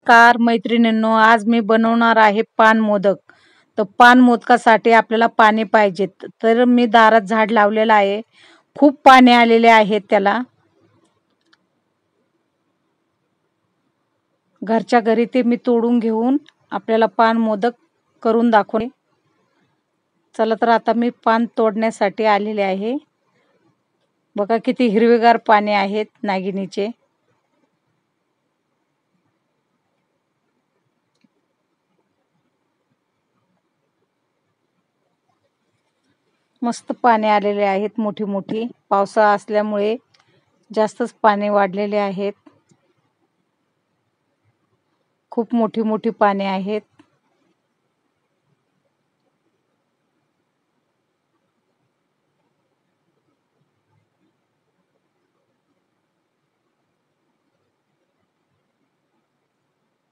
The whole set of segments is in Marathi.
नमस्कार मैत्रिणींनो, आज मी बनवणार आहे पान मोदक. तर पान मोदकासाठी आपल्याला पाने पाहिजेत. तर मी दारात झाड लावलेलं आहे. खूप पाने आलेले आहेत त्याला. घरच्या घरी ते मी तोडून घेऊन आपल्याला पान मोदक करून दाखवणे. चला तर आता मी पान तोडण्यासाठी आलेले आहे. बघा किती हिरवेगार पाने आहेत नागिनीचे. मस्त पाने आलेले आहेत मोठी मोठी. पावसाळा असल्यामुळे जास्तच पाने वाढलेले आहेत. खूप मोठी मोठी पाने आहेत.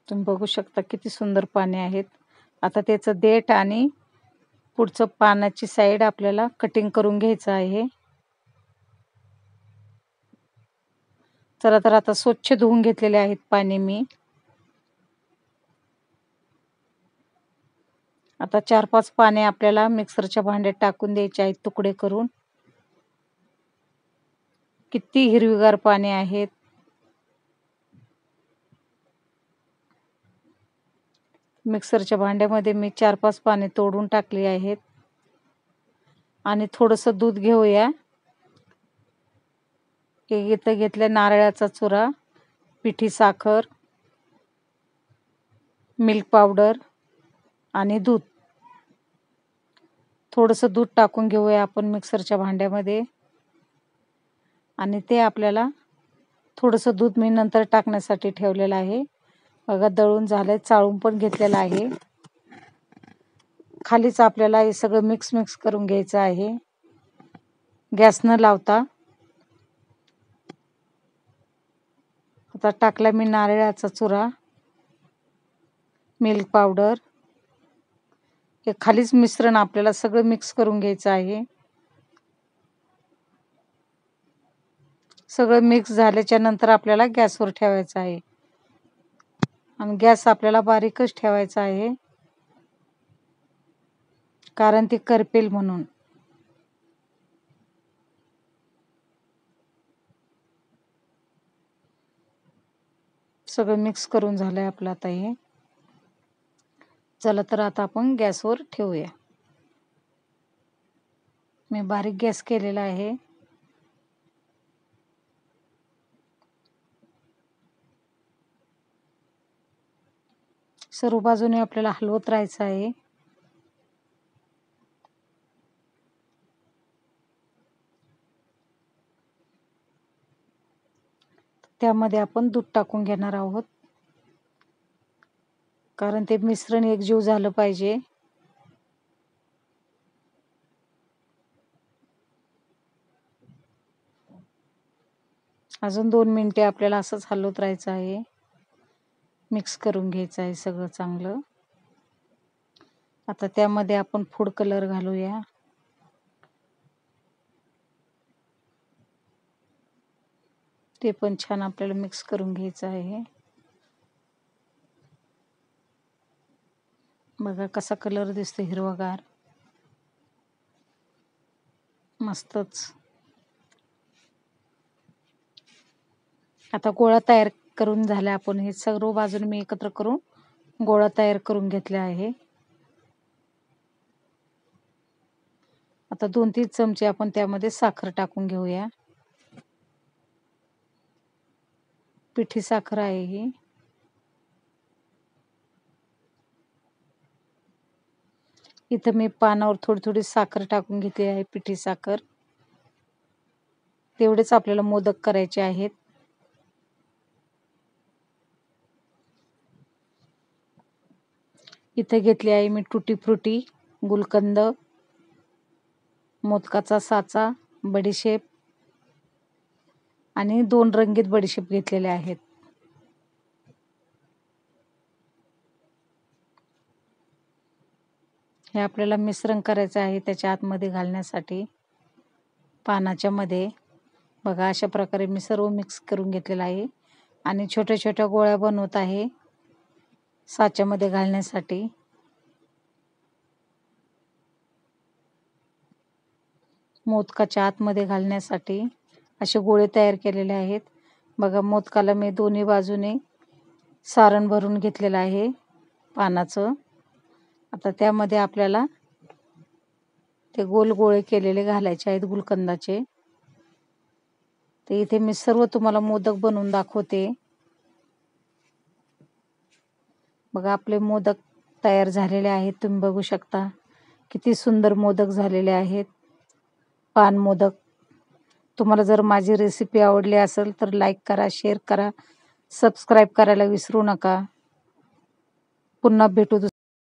तुम्ही बघू शकता किती सुंदर पाने आहेत. आता त्याचं देठ आणि पुढचं पानाची साईड आपल्याला कटिंग करून घ्यायचं आहे. चला तर आता स्वच्छ धुवून घेतलेले आहेत पाने मी. आता 4-5 पाने आपल्याला मिक्सरच्या भांड्यात टाकून द्यायचे आहेत तुकडे करून. किती हिरवीगार पाने आहेत. मिक्सरच्या भांड्यामध्ये मी 4-5 पाने तोडून टाकली आहेत. आणि थोडंसं दूध घेऊया. इथं घेतलं नारळाचा चुरा, पिठी साखर, मिल्क पावडर आणि दूध. थोडंसं दूध टाकून घेऊया आपण मिक्सरच्या भांड्यामध्ये. आणि ते आपल्याला थोडंसं दूध मी नंतर टाकण्यासाठी ठेवलेलं आहे. बघा दळून झालंय, चाळून पण घेतलेलं आहे. खालीच आपल्याला हे सगळं मिक्स करून घ्यायचं आहे गॅस न लावता. आता टाकला मी नारळाचा चुरा, मिल्क पावडर. हे खालीच मिश्रण आपल्याला सगळं मिक्स करून घ्यायचं आहे. सगळं मिक्स झाल्याच्या नंतर आपल्याला गॅसवर ठेवायचं आहे. आणि गॅस आपल्याला बारीकच ठेवायचा आहे, कारण ती करपेल म्हणून. सगळं मिक्स करून झालंय आपलं आता हे. चला तर आता आपण गॅसवर ठेवूया. मी बारीक गॅस केलेला आहे. सर्व बाजूने आपल्याला हलवत राहायचं आहे. त्यामध्ये आपण दूध टाकून घेणार आहोत, कारण ते मिश्रण एकजीव झालं पाहिजे. अजून 2 मिनिटे आपल्याला असंच हलवत राहायचं आहे. मिक्स करून घ्यायचं आहे सगळं चांगलं. आता त्यामध्ये आपण फूड कलर घालूया. ते पण छान आपल्याला मिक्स करून घ्यायचं आहे. बघा कसा कलर दिसतो, हिरवागार. मस्तच. आता गोळा तयार करून झाला. आपण हे सर्व बाजूने मी एकत्र करून गोळा तयार करून घेतला आहे. आता 2-3 चमचे आपण त्यामध्ये साखर टाकून घेऊया. पिठी साखर आहे ही. इथं मी पानावर थोडी थोडी साखर टाकून घेतली आहे, पिठी साखर. तेवढेच आपल्याला मोदक करायचे आहेत. इथे घेतली आहे मी टुटी फ्रुटी, गुलकंद, मोदकाचा साचा, बडीशेप आणि 2 रंगीत बडीशेप घेतलेले आहेत. हे आपल्याला मिश्रण करायचं आहे त्याच्या आतमध्ये घालण्यासाठी पानाच्या मध्ये. बघा अशा प्रकारे मी सर्व मिक्स करून घेतलेलं आहे आणि छोट्या छोट्या गोळ्या बनवत आहे. साच्यामध्ये घालण्यासाठी. मोदकाच्या आतमध्ये घालण्यासाठी असे गोळे तयार केलेले आहेत. बघा, मोदकाला मी दोन्ही बाजूने सारण भरून घेतलेलं आहे पानाचं. आता त्यामध्ये आपल्याला ते गोल गोळे केलेले घालायचे आहेत गुलकंदाचे. तर इथे मी सर्व तुम्हाला मोदक बनवून दाखवते. बघा, आपले मोदक तयार झालेले आहेत. तुम्ही बघू शकता किती सुंदर मोदक झालेले आहेत. पान मोदक. तुम्हाला जर माझी रेसिपी आवडली असेल तर लाईक करा, शेअर करा, सबस्क्राईब करायला विसरू नका. पुन्हा भेटू